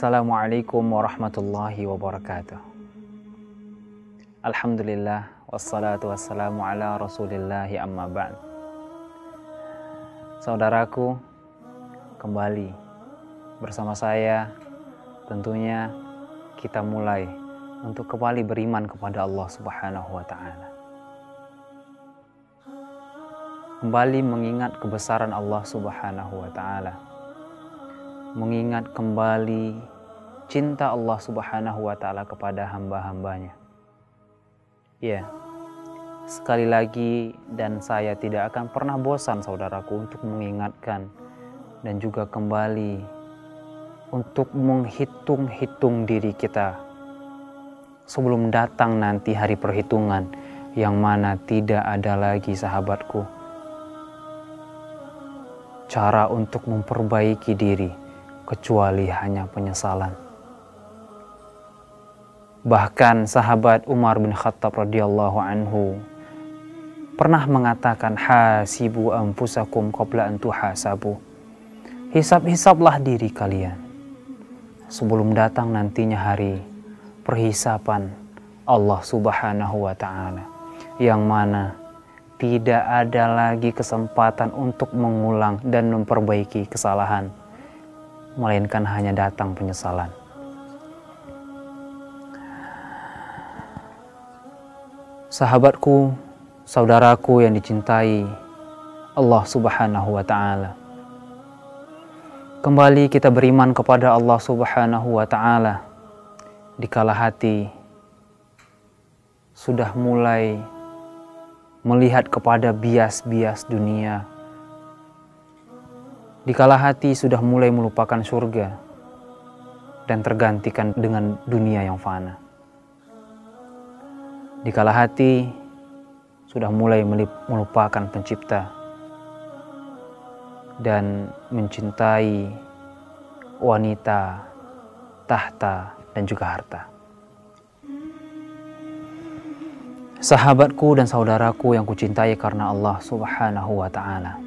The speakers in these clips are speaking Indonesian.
Assalamualaikum warahmatullahi wabarakatuh. Alhamdulillah wassalatu wassalamu ala rasulillahi amma ba'd. Saudaraku, kembali bersama saya tentunya kita mulai untuk kembali beriman kepada Allah Subhanahu wa taala. Kembali mengingat kebesaran Allah Subhanahu wa taala. Mengingat kembali cinta Allah Subhanahu wa ta'ala kepada hamba-hambanya. Ya, sekali lagi dan saya tidak akan pernah bosan saudaraku untuk mengingatkan dan juga kembali untuk menghitung-hitung diri kita sebelum datang nanti hari perhitungan yang mana tidak ada lagi sahabatku cara untuk memperbaiki diri kecuali hanya penyesalan. Bahkan sahabat Umar bin Khattab radhiyallahu anhu pernah mengatakan, hasibu anfusakum qabla an tuhasabu. Hisab-hisablah diri kalian sebelum datang nantinya hari perhisaban Allah Subhanahu wa taala, yang mana tidak ada lagi kesempatan untuk mengulang dan memperbaiki kesalahan, melainkan hanya datang penyesalan. Sahabatku, saudaraku yang dicintai Allah Subhanahu wa taala. Kembali kita beriman kepada Allah Subhanahu wa taala dikala hati sudah mulai melihat kepada bias-bias dunia. Dikala hati sudah mulai melupakan surga dan tergantikan dengan dunia yang fana. Dikala hati sudah mulai melupakan pencipta dan mencintai wanita, tahta, dan juga harta. Sahabatku dan saudaraku yang kucintai karena Allah Subhanahu wa ta'ala.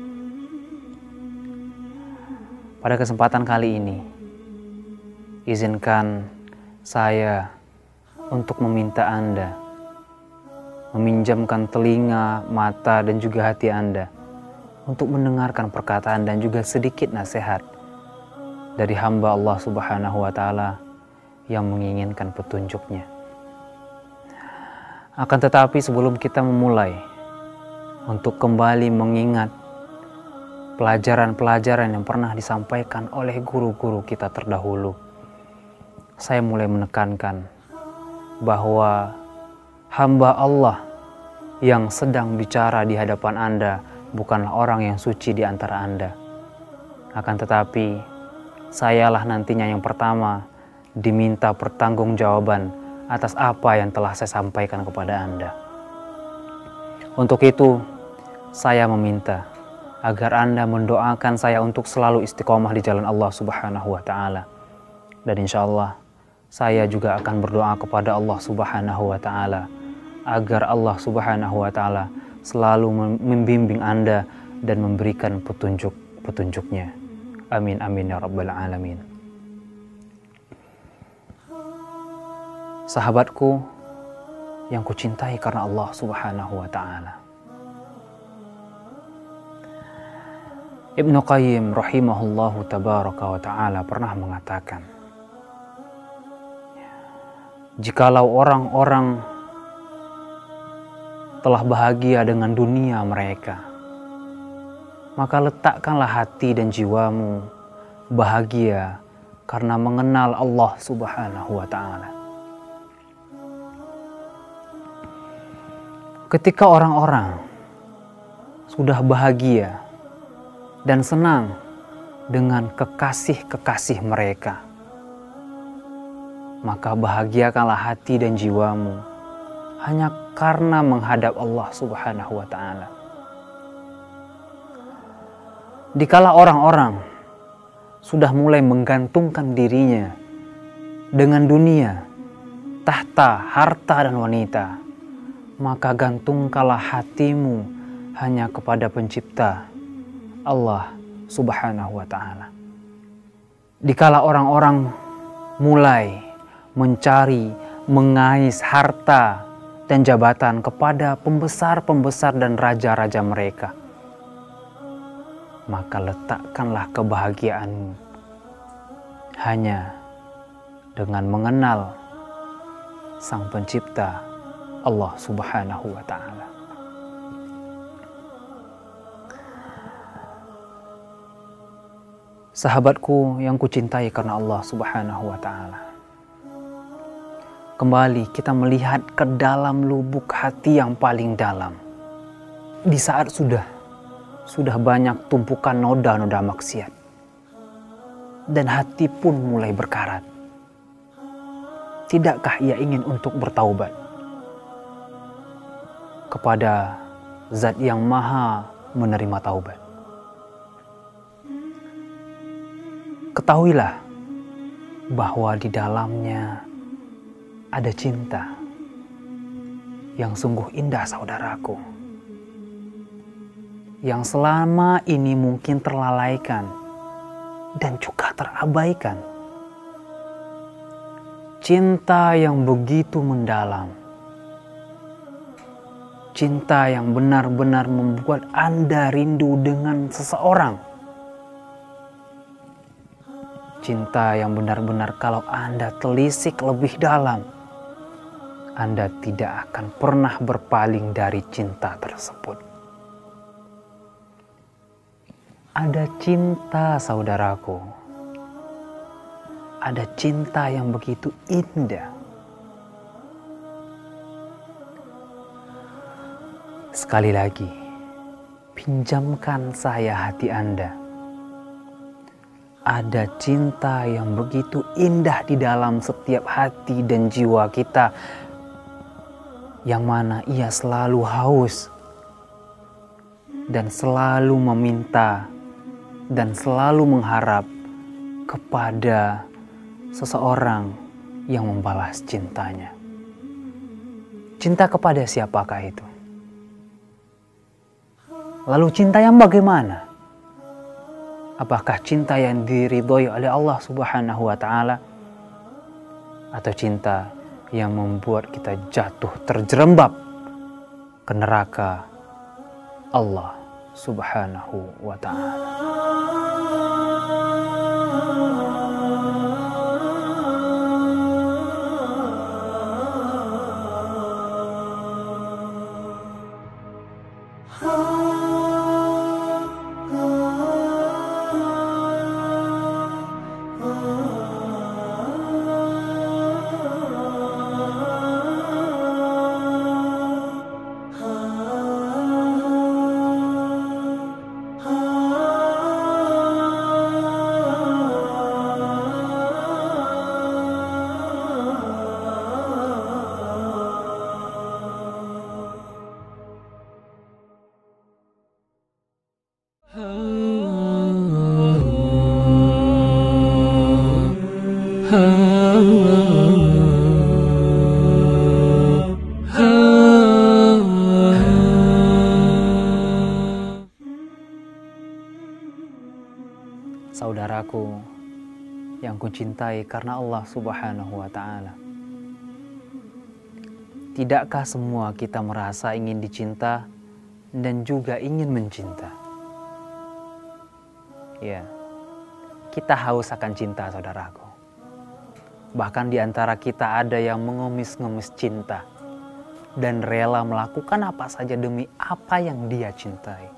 Pada kesempatan kali ini, izinkan saya untuk meminta Anda meminjamkan telinga, mata, dan juga hati Anda untuk mendengarkan perkataan dan juga sedikit nasihat dari hamba Allah Subhanahu wa ta'ala yang menginginkan petunjuknya. Akan tetapi sebelum kita memulai untuk kembali mengingat pelajaran-pelajaran yang pernah disampaikan oleh guru-guru kita terdahulu, saya mulai menekankan bahwa hamba Allah yang sedang bicara di hadapan Anda bukanlah orang yang suci di antara Anda. Akan tetapi, sayalah nantinya yang pertama diminta pertanggungjawaban atas apa yang telah saya sampaikan kepada Anda. Untuk itu, saya meminta agar Anda mendoakan saya untuk selalu istiqomah di jalan Allah Subhanahu wa ta'ala. Dan insya Allah, saya juga akan berdoa kepada Allah Subhanahu wa ta'ala agar Allah Subhanahu wa ta'ala selalu membimbing Anda dan memberikan petunjuk-petunjuknya. Amin amin ya rabbal alamin. Sahabatku yang kucintai karena Allah Subhanahu wa ta'ala. Ibnu Qayyim rahimahullahu tabaraka wa ta'ala pernah mengatakan, jikalau orang-orang telah bahagia dengan dunia mereka, maka letakkanlah hati dan jiwamu bahagia karena mengenal Allah Subhanahu wa ta'ala. Ketika orang-orang sudah bahagia dan senang dengan kekasih-kekasih mereka. Maka bahagiakanlah hati dan jiwamu hanya karena menghadap Allah Subhanahu wa Ta'ala. Dikala orang-orang sudah mulai menggantungkan dirinya dengan dunia, tahta, harta, dan wanita, maka gantungkanlah hatimu hanya kepada Pencipta, Allah Subhanahu wa Ta'ala. Dikala orang-orang mulai mencari, mengais harta dan jabatan kepada pembesar-pembesar dan raja-raja mereka, maka letakkanlah kebahagiaanmu hanya dengan mengenal Sang Pencipta, Allah Subhanahu wa Ta'ala. Sahabatku yang kucintai karena Allah Subhanahu wa Ta'ala, kembali kita melihat ke dalam lubuk hati yang paling dalam. Di saat sudah banyak tumpukan noda-noda maksiat, dan hati pun mulai berkarat. Tidakkah ia ingin untuk bertaubat kepada Zat yang Maha menerima taubat? Ketahuilah bahwa di dalamnya ada cinta yang sungguh indah, saudaraku, yang selama ini mungkin terlalaikan dan juga terabaikan. Cinta yang begitu mendalam, cinta yang benar-benar membuat Anda rindu dengan seseorang, cinta yang benar-benar kalau Anda telisik lebih dalam, Anda tidak akan pernah berpaling dari cinta tersebut. Ada cinta, saudaraku. Ada cinta yang begitu indah. Sekali lagi, pinjamkan saya hati Anda. Ada cinta yang begitu indah di dalam setiap hati dan jiwa kita, yang mana ia selalu haus dan selalu meminta dan selalu mengharap kepada seseorang yang membalas cintanya. Cinta kepada siapakah itu? Lalu cinta yang bagaimana? Apakah cinta yang diridhoi oleh Allah Subhanahu wa Ta'ala, atau cinta yang membuat kita jatuh terjerembab ke neraka Allah Subhanahu wa Ta'ala? Saudaraku yang kucintai karena Allah Subhanahu wa Ta'ala, tidakkah semua kita merasa ingin dicinta dan juga ingin mencinta? Ya, kita haus akan cinta, saudaraku. Bahkan di antara kita ada yang mengemis-ngemis cinta dan rela melakukan apa saja demi apa yang dia cintai.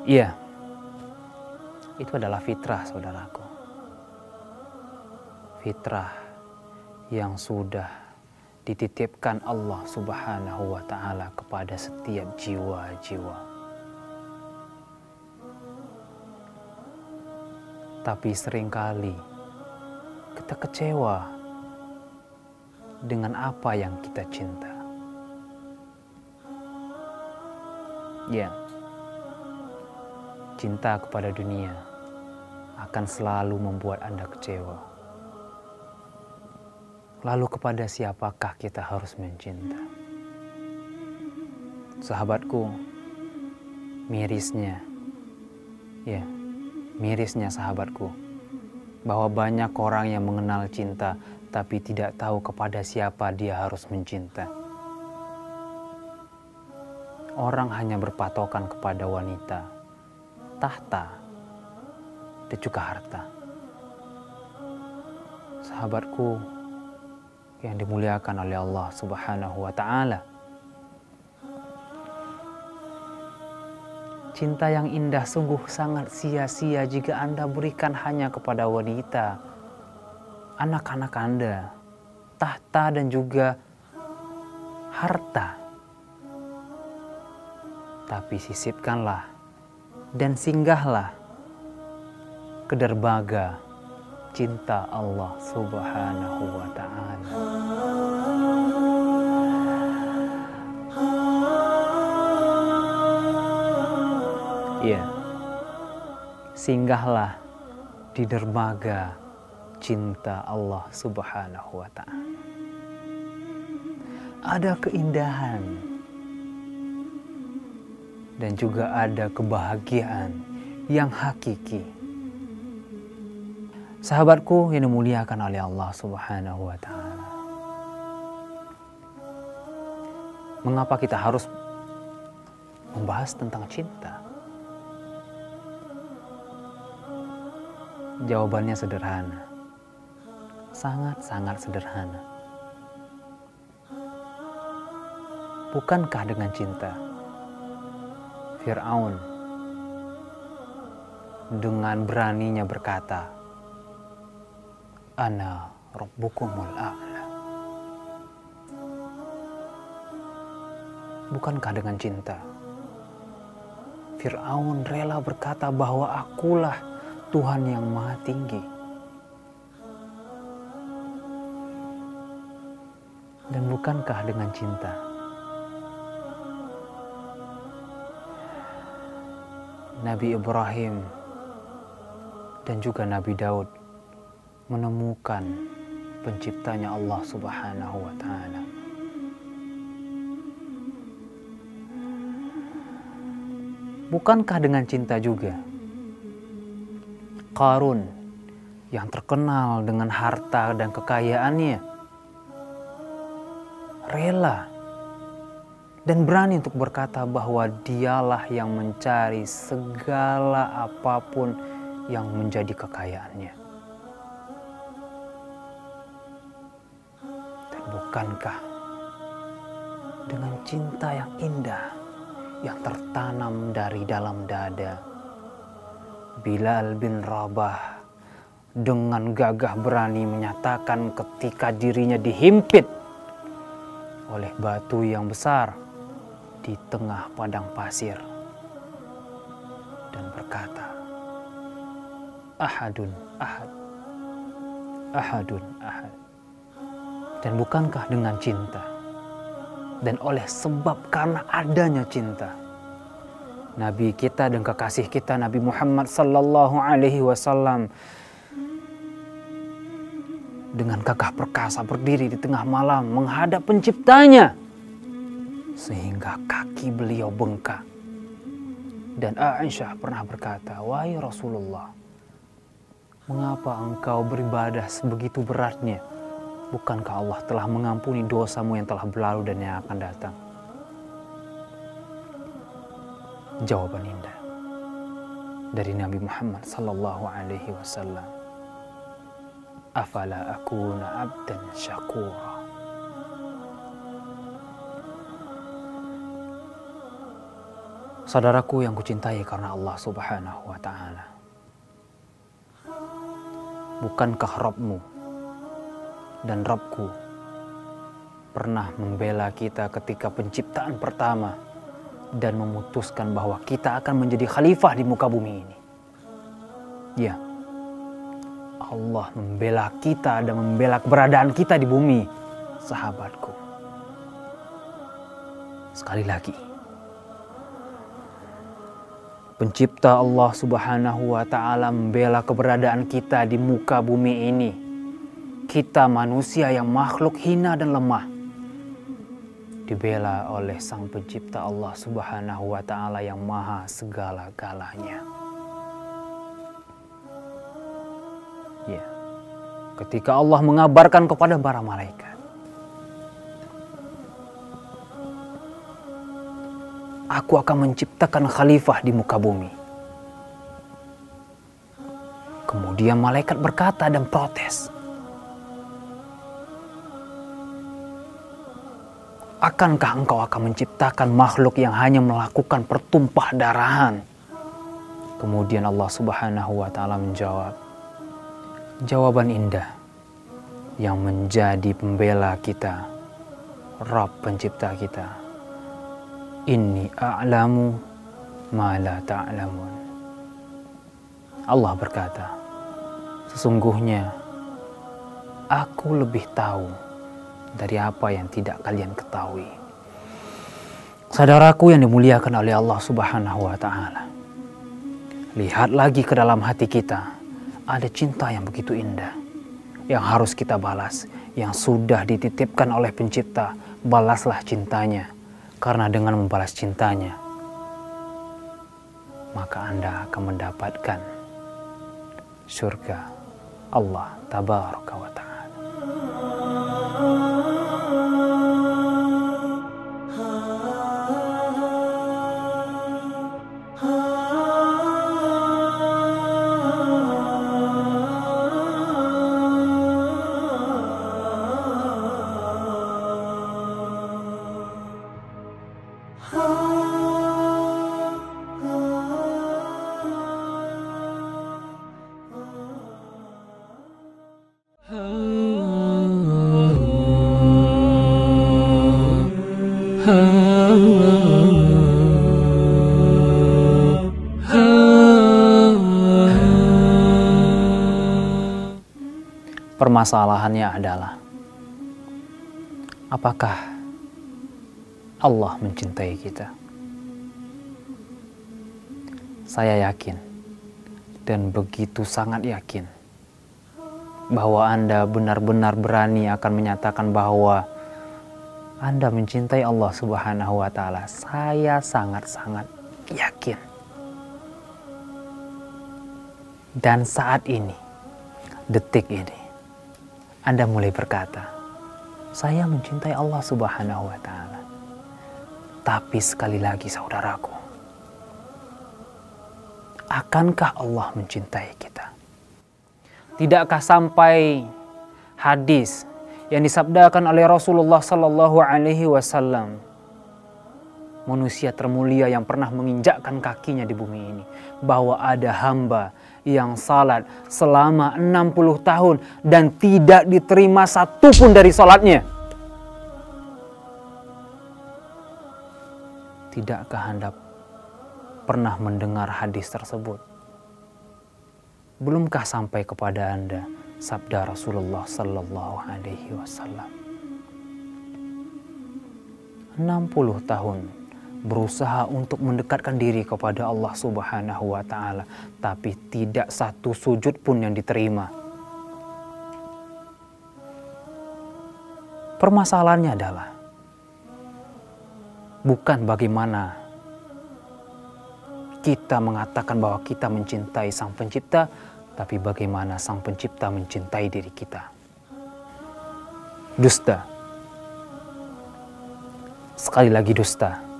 Iya, itu adalah fitrah, saudaraku. Fitrah yang sudah dititipkan Allah Subhanahu wa Ta'ala kepada setiap jiwa-jiwa. Tapi seringkali kita kecewa dengan apa yang kita cinta. Ya, cinta kepada dunia akan selalu membuat Anda kecewa. Lalu kepada siapakah kita harus mencinta? Sahabatku, mirisnya sahabatku, bahwa banyak orang yang mengenal cinta tapi tidak tahu kepada siapa dia harus mencinta. Orang hanya berpatokan kepada wanita, tahta, dan juga harta. Sahabatku yang dimuliakan oleh Allah Subhanahu wa Ta'ala, cinta yang indah sungguh sangat sia-sia jika Anda berikan hanya kepada wanita, anak-anak Anda, tahta dan juga harta. Tapi sisipkanlah dan singgahlah ke dermaga cinta Allah Subhanahu wa Ta'ala. Ya, singgahlah di dermaga cinta Allah Subhanahu wa Ta'ala. Ada keindahan dan juga ada kebahagiaan yang hakiki. Sahabatku yang dimuliakan oleh Allah Subhanahu wa Ta'ala, mengapa kita harus membahas tentang cinta? Jawabannya sederhana, sangat-sangat sederhana. Bukankah dengan cinta Fir'aun dengan beraninya berkata, Ana Rabbukumul A'la? Bukankah dengan cinta Fir'aun rela berkata bahwa akulah Tuhan yang Maha Tinggi? Dan bukankah dengan cinta Nabi Ibrahim dan juga Nabi Daud menemukan penciptanya Allah Subhanahu wa Ta'ala? Bukankah dengan cinta juga Qarun yang terkenal dengan harta dan kekayaannya rela dan berani untuk berkata bahwa dialah yang mencari segala apapun yang menjadi kekayaannya? Dan bukankah dengan cinta yang indah yang tertanam dari dalam dada Bilal bin Rabah dengan gagah berani menyatakan ketika dirinya dihimpit oleh batu yang besar di tengah padang pasir dan berkata, Ahadun ahad, ahadun ahad. Dan bukankah dengan cinta dan oleh sebab karena adanya cinta, Nabi kita dan kekasih kita Nabi Muhammad sallallahu alaihi wasallam dengan gagah perkasa berdiri di tengah malam menghadap penciptanya sehingga kaki beliau bengkak. Dan Aisyah pernah berkata, wahai Rasulullah, mengapa engkau beribadah sebegitu beratnya? Bukankah Allah telah mengampuni dosamu yang telah berlalu dan yang akan datang? Jawaban indah dari Nabi Muhammad sallallahu alaihi wasallam, afala akuna abdan syakura. Saudaraku yang kucintai karena Allah Subhanahu wa Ta'ala, bukankah Rabbmu dan Rabbku pernah membela kita ketika penciptaan pertama dan memutuskan bahwa kita akan menjadi khalifah di muka bumi ini. Ya, Allah membela kita dan membela keberadaan kita di bumi, sahabatku. Sekali lagi, Pencipta Allah Subhanahu wa Ta'ala membela keberadaan kita di muka bumi ini. Kita manusia yang makhluk hina dan lemah dibela oleh Sang Pencipta Allah Subhanahu wa Ta'ala yang maha segala-galanya. Ya, ketika Allah mengabarkan kepada para malaikat, aku akan menciptakan khalifah di muka bumi. Kemudian malaikat berkata dan protes, akankah engkau akan menciptakan makhluk yang hanya melakukan pertumpah darahan? Kemudian Allah Subhanahu wa Ta'ala menjawab, jawaban indah yang menjadi pembela kita, Rabb pencipta kita. Inni a'lamu ma la ta'lamun. Allah berkata, sesungguhnya aku lebih tahu dari apa yang tidak kalian ketahui. Saudaraku yang dimuliakan oleh Allah Subhanahu wa Ta'ala, lihat lagi ke dalam hati kita. Ada cinta yang begitu indah yang harus kita balas, yang sudah dititipkan oleh Pencipta. Balaslah cintanya, karena dengan membalas cintanya maka Anda akan mendapatkan surga Allah Tabaraka wa Ta'ala. Permasalahannya adalah, apakah Allah mencintai kita? Saya yakin dan begitu sangat yakin bahwa Anda benar-benar berani akan menyatakan bahwa Anda mencintai Allah Subhanahu wa Ta'ala. Saya sangat-sangat yakin. Dan saat ini, detik ini, Anda mulai berkata, saya mencintai Allah Subhanahu wa Ta'ala. Tapi sekali lagi saudaraku, akankah Allah mencintai kita? Tidakkah sampai hadis yang disabdakan oleh Rasulullah Sallallahu Alaihi Wasallam, manusia termulia yang pernah menginjakkan kakinya di bumi ini, bahwa ada hamba yang salat selama 60 tahun dan tidak diterima satupun dari salatnya. Tidakkah Anda pernah mendengar hadis tersebut? Belumkah sampai kepada Anda sabda Rasulullah Sallallahu Alaihi Wasallam? 60 tahun berusaha untuk mendekatkan diri kepada Allah Subhanahu wa Ta'ala, tapi tidak satu sujud pun yang diterima. Permasalahannya adalah bukan bagaimana kita mengatakan bahwa kita mencintai Sang Pencipta, tapi bagaimana Sang Pencipta mencintai diri kita. Dusta. Sekali lagi dusta.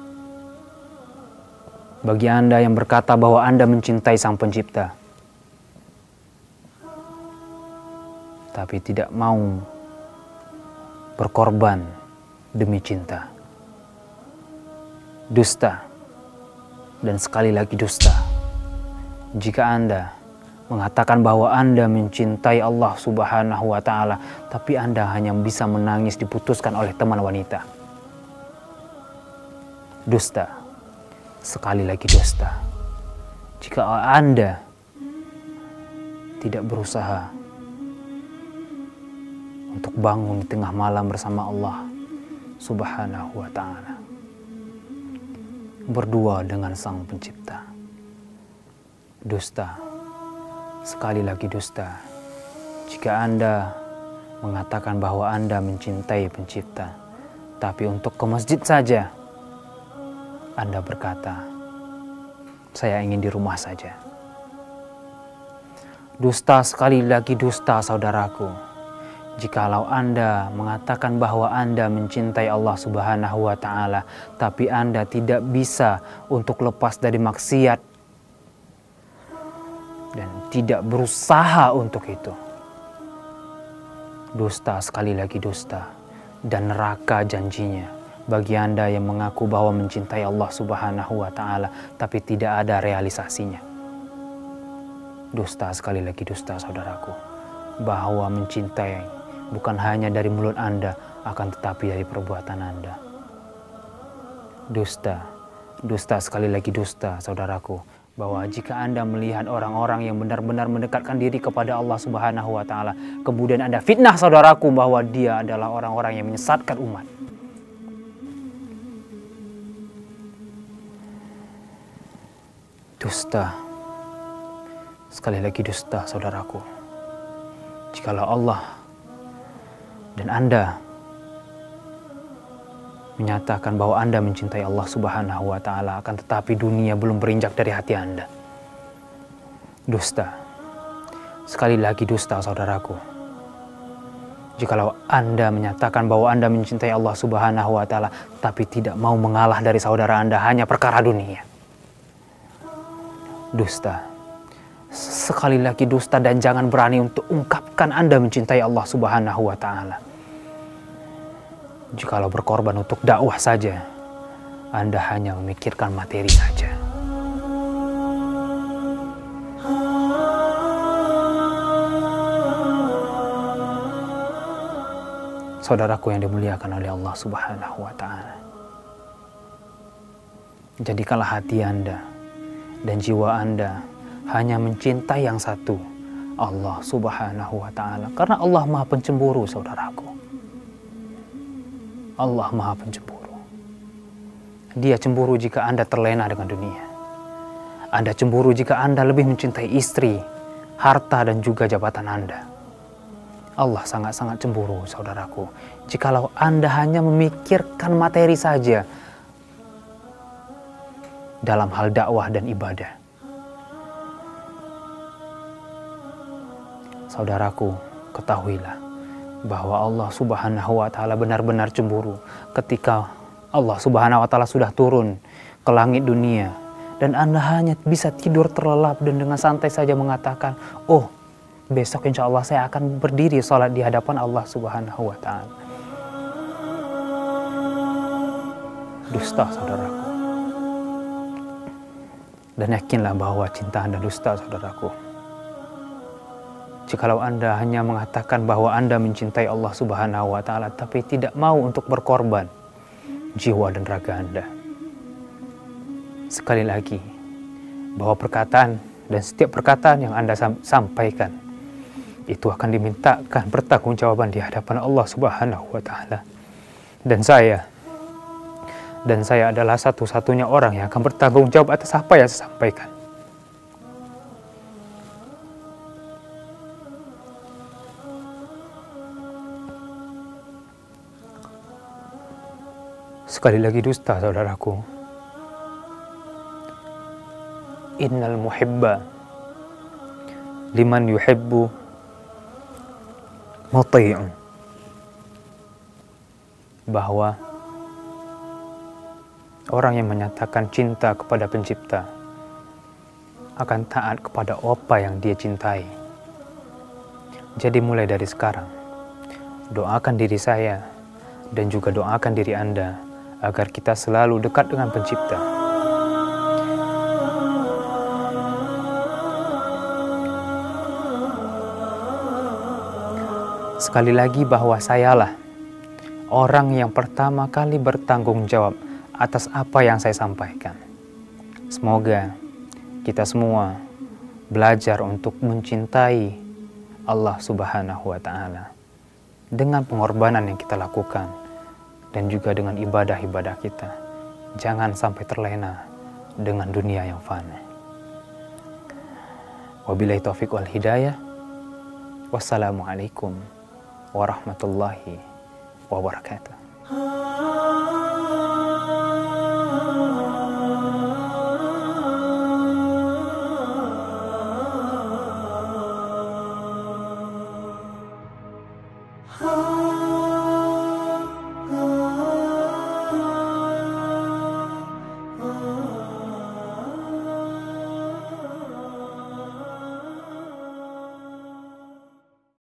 Bagi Anda yang berkata bahwa Anda mencintai Sang Pencipta, tapi tidak mau berkorban demi cinta. Dusta. Dan sekali lagi dusta jika Anda mengatakan bahwa Anda mencintai Allah Subhanahu wa Ta'ala, tapi Anda hanya bisa menangis diputuskan oleh teman wanita. Dusta, sekali lagi dusta. Jika Anda tidak berusaha untuk bangun di tengah malam bersama Allah Subhanahu wa Ta'ala, berdua dengan Sang Pencipta. Dusta, sekali lagi dusta, jika Anda mengatakan bahwa Anda mencintai Pencipta, tapi untuk ke masjid saja Anda berkata, saya ingin di rumah saja. Dusta, sekali lagi dusta, saudaraku, jikalau Anda mengatakan bahwa Anda mencintai Allah Subhanahu wa Ta'ala, tapi Anda tidak bisa untuk lepas dari maksiat dan tidak berusaha untuk itu. Dusta, sekali lagi dusta, dan neraka janjinya bagi Anda yang mengaku bahwa mencintai Allah Subhanahu wa Ta'ala tapi tidak ada realisasinya. Dusta, sekali lagi dusta, saudaraku, bahwa mencintai bukan hanya dari mulut Anda, akan tetapi dari perbuatan Anda. Dusta, dusta, sekali lagi dusta, saudaraku, bahwa jika Anda melihat orang-orang yang benar-benar mendekatkan diri kepada Allah Subhanahu wa Ta'ala, kemudian Anda fitnah saudaraku bahwa dia adalah orang-orang yang menyesatkan umat. Dusta, sekali lagi dusta, saudaraku. Jikalau Allah dan Anda menyatakan bahwa Anda mencintai Allah Subhanahu wa Ta'ala, akan tetapi dunia belum berinjak dari hati Anda. Dusta, sekali lagi dusta, saudaraku. Jikalau Anda menyatakan bahwa Anda mencintai Allah Subhanahu wa Ta'ala, tapi tidak mau mengalah dari saudara Anda hanya perkara dunia. Dusta, sekali lagi dusta, dan jangan berani untuk ungkapkan Anda mencintai Allah Subhanahu wa Ta'ala. Jikalau berkorban untuk dakwah saja, Anda hanya memikirkan materi saja. Saudaraku yang dimuliakan oleh Allah Subhanahu wa Ta'ala, jadikanlah hati Anda dan jiwa Anda hanya mencintai yang satu, Allah Subhanahu wa Ta'ala. Karena Allah Maha Pencemburu, saudaraku. Allah Maha Pencemburu. Dia cemburu jika Anda terlena dengan dunia. Anda cemburu jika Anda lebih mencintai istri, harta, dan juga jabatan Anda. Allah sangat-sangat cemburu, saudaraku, jikalau Anda hanya memikirkan materi saja dalam hal dakwah dan ibadah. Saudaraku, ketahuilah bahwa Allah Subhanahu wa Ta'ala benar-benar cemburu ketika Allah Subhanahu wa Ta'ala sudah turun ke langit dunia dan Anda hanya bisa tidur terlelap dan dengan santai saja mengatakan, oh, besok insya Allah saya akan berdiri sholat di hadapan Allah Subhanahu wa Ta'ala. Dusta, saudaraku. Dan yakinlah bahwa cinta Anda dusta, saudaraku. Jikalau Anda hanya mengatakan bahwa Anda mencintai Allah Subhanahu wa Ta'ala tapi tidak mau untuk berkorban jiwa dan raga Anda. Sekali lagi, bahwa perkataan dan setiap perkataan yang Anda sampaikan itu akan dimintakan pertanggungjawaban di hadapan Allah Subhanahu wa Ta'ala. Dan saya adalah satu-satunya orang yang akan bertanggung jawab atas apa yang saya sampaikan. Sekali lagi dusta, saudaraku. Innal muhibba liman yuhibbu muti'un. Bahwa orang yang menyatakan cinta kepada Pencipta akan taat kepada apa yang dia cintai. Jadi mulai dari sekarang, doakan diri saya dan juga doakan diri Anda agar kita selalu dekat dengan Pencipta. sekali lagi bahwa sayalah orang yang pertama kali bertanggung jawab atas apa yang saya sampaikan. Semoga kita semua belajar untuk mencintai Allah Subhanahu wa Ta'ala dengan pengorbanan yang kita lakukan dan juga dengan ibadah-ibadah kita. Jangan sampai terlena dengan dunia yang fana. Wabillahi taufiq wal hidayah. Wassalamualaikum warahmatullahi wabarakatuh.